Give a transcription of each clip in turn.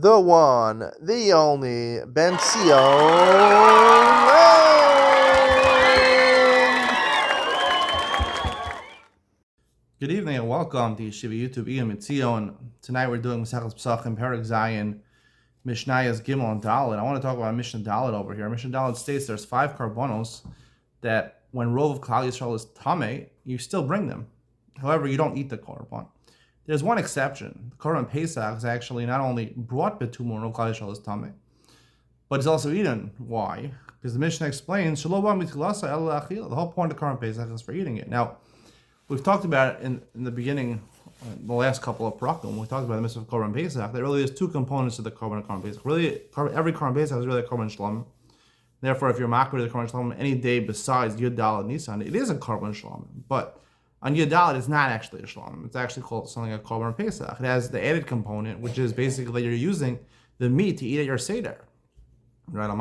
the one, the only, Ben Sion. Good evening and welcome to Yeshiva YouTube, Iyun with Iyun. Tonight we're doing Pesachim, Perek Zayin, Mishnayos Gimel and Dalet. I want to talk about Mishnah Dalet over here. Mishnah Dalet states there's 5 karbonos that when Rov of Klal Yisrael is tameh, you still bring them. However, you don't eat the korban. There's one exception. The korban Pesach is actually not only brought betumah when Rov Klal Yisrael is tameh, but it's also eaten. Why? Because the Mishnah explains the whole point of the korban Pesach is for eating it. Now, we've talked about it in the beginning, the last couple of prakim. We talked about the mitzvah of korban Pesach. There really is 2 components to the korban Pesach. Really, every korban Pesach is really a korban shlam. Therefore, if you're makbid the korban shlam any day besides Yud Daled Nisan, it is a korban shlam. But on Yud Daled, it's not actually a shlam. It's actually called something like a korban Pesach. It has the added component, which is basically you're using the meat to eat at your seder. Right? You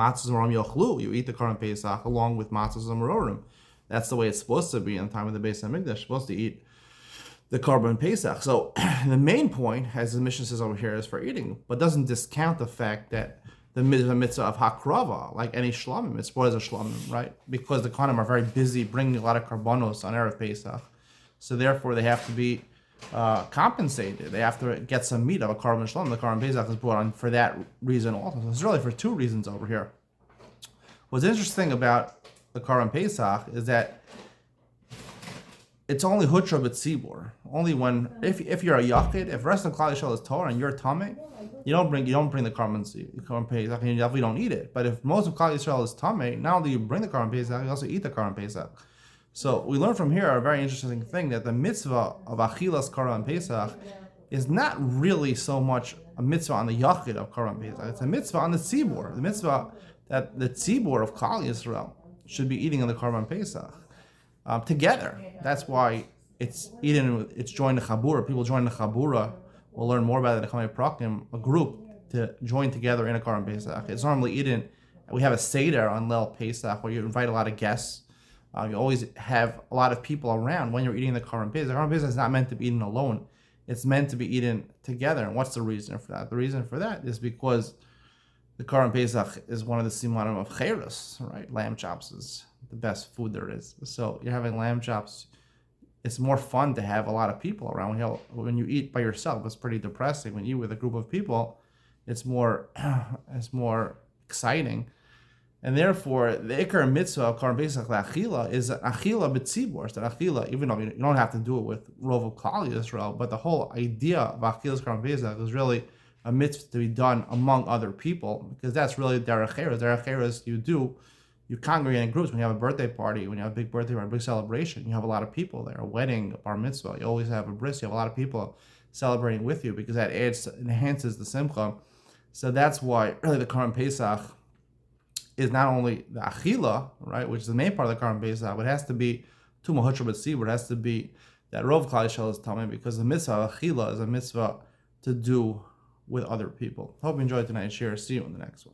eat the korban Pesach along with matzahs and marorim. That's the way it's supposed to be in the time of the Beis Hamikdash. You're supposed to eat the korban Pesach. So the main point, as the Mishnah says over here, is for eating, but doesn't discount the fact that the mitzvah of hakrava, like any shlamim, it's what is a shlamim, right? Because the Kohanim are very busy bringing a lot of karbanos on Erev Pesach, so therefore they have to be compensated. They have to get some meat of a korban shlamim. The korban Pesach is brought on for that reason also. So it's really for 2 reasons over here. What's interesting about the korban Pesach is that it's only hutra b'tzibur. Only when if you're a yachid, if rest of Klal Yisrael is Torah and you're tameh, you don't bring the korban Pesach, and you definitely don't eat it. But if most of Klal Yisrael is tameh, not only you bring the korban Pesach, you also eat the korban Pesach. So we learn from here a very interesting thing, that the mitzvah of achilas korban Pesach is not really so much a mitzvah on the yachid of korban Pesach. It's a mitzvah on the tzibur. The mitzvah that the tzibur of Klal Yisrael should be eating on the korban Pesach together. That's why it's eaten. It's joined the chabura. People join the chabura. We'll learn more about it in the coming prakim. A group to join together in a korban Pesach. It's normally eaten. We have a seder on Leil Pesach where you invite a lot of guests. You always have a lot of people around when you're eating the korban Pesach. The korban Pesach is not meant to be eaten alone. It's meant to be eaten together. And what's the reason for that? The reason for that is because the korban Pesach is one of the simanim of cheres, right? Lamb chops is the best food there is. So you're having lamb chops. It's more fun to have a lot of people around. When you eat by yourself, it's pretty depressing. When you eat with a group of people, it's more exciting. And therefore, the ikar mitzvah of korban Pesach la'achila is achila b'tzibur. It's an achila, even though you don't have to do it with Rov of Klal Yisrael, but the whole idea of achilas korban Pesach is really a mitzvah to be done among other people, because that's really derech cheres. Derech cheres you congregate in groups. When you have a birthday party, when you have a big birthday party, a big celebration, you have a lot of people there. A wedding, a bar mitzvah, you always have a bris. You have a lot of people celebrating with you because that enhances the simcha. So that's why really the korban Pesach is not only the achila, right, which is the main part of the korban Pesach, but it has to be tumah hutra b'tzibur. It has to be that Rov Klal Yisrael is tameh, because the mitzvah of achila is a mitzvah to do with other people. Hope you enjoyed tonight's share. See you in the next one.